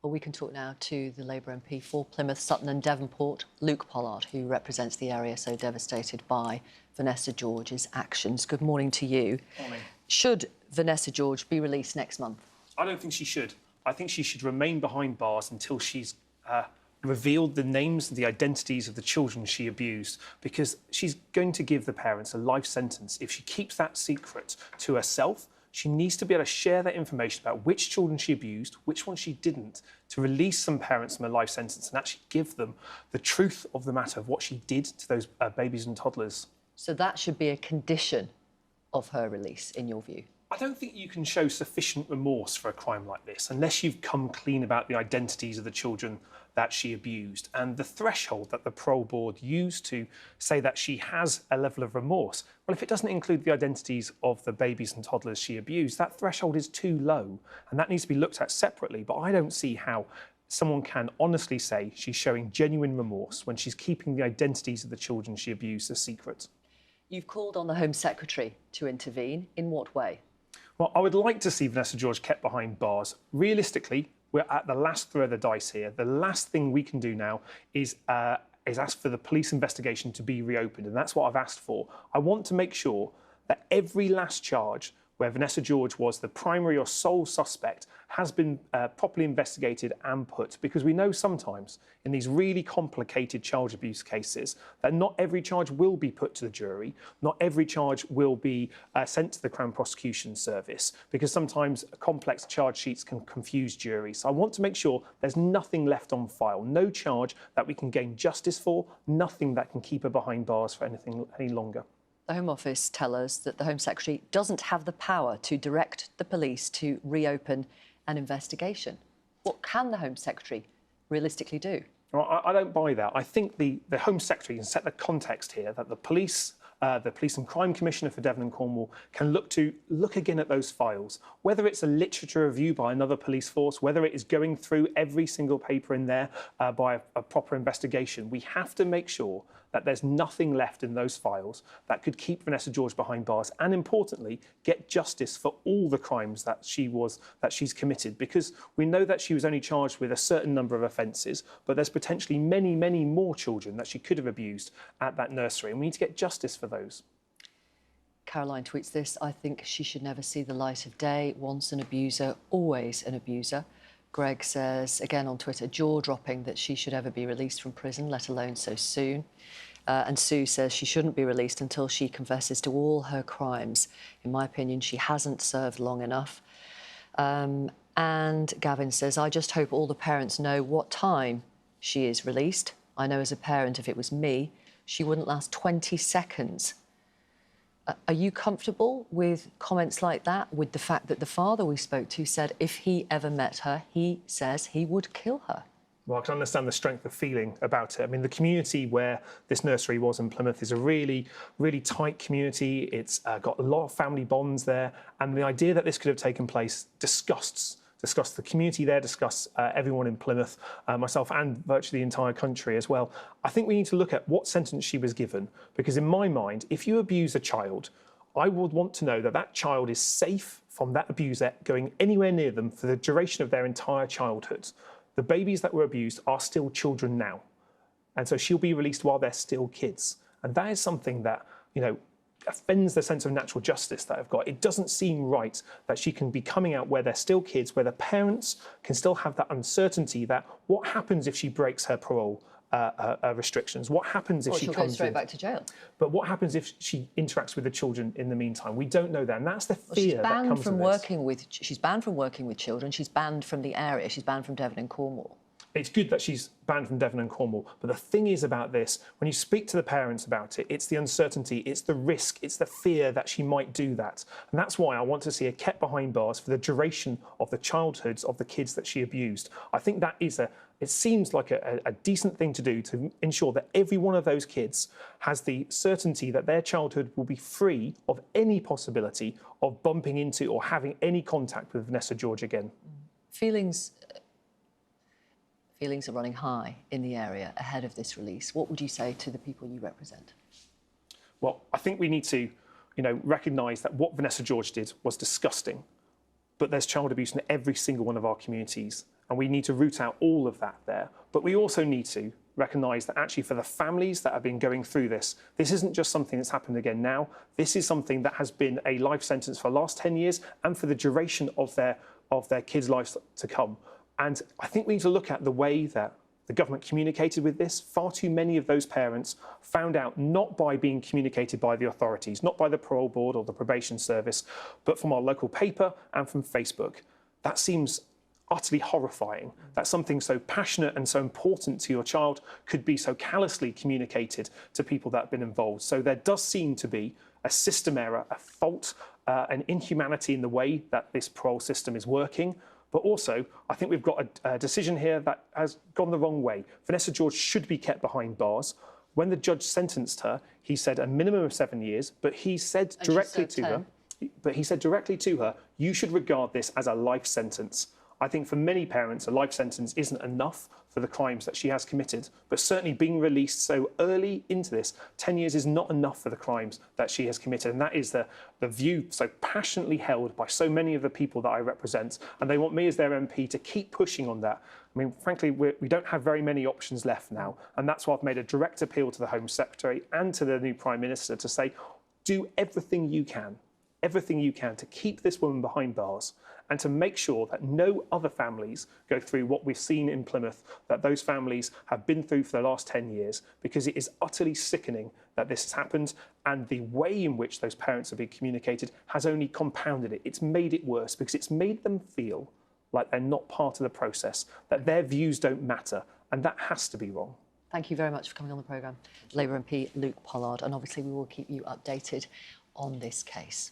Well, we can talk now to the Labour MP for Plymouth, Sutton and Devonport, Luke Pollard, who represents the area so devastated by Vanessa George's actions. Good morning to you. Morning. Should Vanessa George be released next month? I don't think she should. I think she should remain behind bars until she's revealed the names and the identities of the children she abused, because she's going to give the parents a life sentence if she keeps that secret to herself. She needs to be able to share that information about which children she abused, which ones she didn't, to release some parents from a life sentence and actually give them the truth of the matter of what she did to those babies and toddlers. So that should be a condition of her release, in your view? I don't think you can show sufficient remorse for a crime like this unless you've come clean about the identities of the children that she abused. And the threshold that the parole board used to say that she has a level of remorse, well, if it doesn't include the identities of the babies and toddlers she abused, that threshold is too low, and that needs to be looked at separately. But I don't see how someone can honestly say she's showing genuine remorse when she's keeping the identities of the children she abused a secret. You've called on the Home Secretary to intervene. In what way? Well, I would like to see Vanessa George kept behind bars. Realistically, we're at the last throw of the dice here. The last thing we can do now is ask for the police investigation to be reopened, and that's what I've asked for. I want to make sure that every last charge where Vanessa George was the primary or sole suspect has been properly investigated and put, because we know sometimes in these really complicated child abuse cases that not every charge will be put to the jury, not every charge will be sent to the Crown Prosecution Service, because sometimes complex charge sheets can confuse juries. So I want to make sure there's nothing left on file, no charge that we can gain justice for, nothing that can keep her behind bars for any longer. The Home Office tell us that the Home Secretary doesn't have the power to direct the police to reopen an investigation. What can the Home Secretary realistically do? Well, I don't buy that. I think the Home Secretary can set the context here that the Police and Crime Commissioner for Devon and Cornwall can look again at those files, whether it's a literature review by another police force, whether it is going through every single paper in there by a proper investigation. We have to make sure that there's nothing left in those files that could keep Vanessa George behind bars, and importantly, get justice for all the crimes that she's committed, because we know that she was only charged with a certain number of offences, but there's potentially many, many more children that she could have abused at that nursery, and we need to get justice for those. Caroline tweets this: I think she should never see the light of day. Once an abuser, always an abuser. Greg says, again on Twitter, jaw-dropping that she should ever be released from prison, let alone so soon. And Sue says she shouldn't be released until she confesses to all her crimes. In my opinion, she hasn't served long enough. And Gavin says, I just hope all the parents know what time she is released. I know as a parent, if it was me, she wouldn't last 20 seconds. Are you comfortable with comments like that, with the fact that the father we spoke to said if he ever met her, he says he would kill her? Well, I can understand the strength of feeling about it. I mean, the community where this nursery was in Plymouth is a really, really tight community. It's got a lot of family bonds there. And the idea that this could have taken place disgusts the community there, everyone in Plymouth, myself and virtually the entire country as well. I think we need to look at what sentence she was given, because in my mind, if you abuse a child, I would want to know that that child is safe from that abuser going anywhere near them for the duration of their entire childhood. The babies that were abused are still children now, and so she'll be released while they're still kids. And that is something that, you know, offends the sense of natural justice that I've got. It doesn't seem right that she can be coming out where they're still kids, where the parents can still have that uncertainty that what happens if she breaks her parole restrictions? What happens if she she'll comes go straight back to jail? But what happens if she interacts with the children in the meantime? We don't know that, and that's the fear that comes from this. She's banned from working with children. She's banned from the area. She's banned from Devon and Cornwall. It's good that she's banned from Devon and Cornwall, but the thing is about this, when you speak to the parents about it, it's the uncertainty, it's the risk, it's the fear that she might do that. And that's why I want to see her kept behind bars for the duration of the childhoods of the kids that she abused. I think that is it seems like a decent thing to do, to ensure that every one of those kids has the certainty that their childhood will be free of any possibility of bumping into or having any contact with Vanessa George again. Feelings are running high in the area ahead of this release. What would you say to the people you represent? Well, I think we need to, recognise that what Vanessa George did was disgusting. but there's child abuse in every single one of our communities. And we need to root out all of that there. But we also need to recognise that actually for the families that have been going through this, this isn't just something that's happened again now. This is something that has been a life sentence for the last 10 years and for the duration of their kids' lives to come. And I think we need to look at the way that the government communicated with this. Far too many of those parents found out not by being communicated by the authorities, not by the parole board or the probation service, but from our local paper and from Facebook. That seems utterly horrifying that something so passionate and so important to your child could be so callously communicated to people that have been involved. So there does seem to be a system error, a fault, an inhumanity in the way that this parole system is working. But also, I think we've got a decision here that has gone the wrong way. Vanessa George should be kept behind bars. When the judge sentenced her, he said a minimum of 7 years, but he said directly to her, you should regard this as a life sentence. I think for many parents, a life sentence isn't enough for the crimes that she has committed, but certainly being released so early into this, 10 years is not enough for the crimes that she has committed. And that is the view so passionately held by so many of the people that I represent. And they want me as their MP to keep pushing on that. I mean, frankly, we don't have very many options left now. And that's why I've made a direct appeal to the Home Secretary and to the new Prime Minister to say, do everything you can to keep this woman behind bars and to make sure that no other families go through what we've seen in Plymouth, that those families have been through for the last 10 years, because it is utterly sickening that this has happened, and the way in which those parents have been communicated has only compounded it. It's made it worse because it's made them feel like they're not part of the process, that their views don't matter, and that has to be wrong. Thank you very much for coming on the programme, Labour MP Luke Pollard, and obviously we will keep you updated on this case.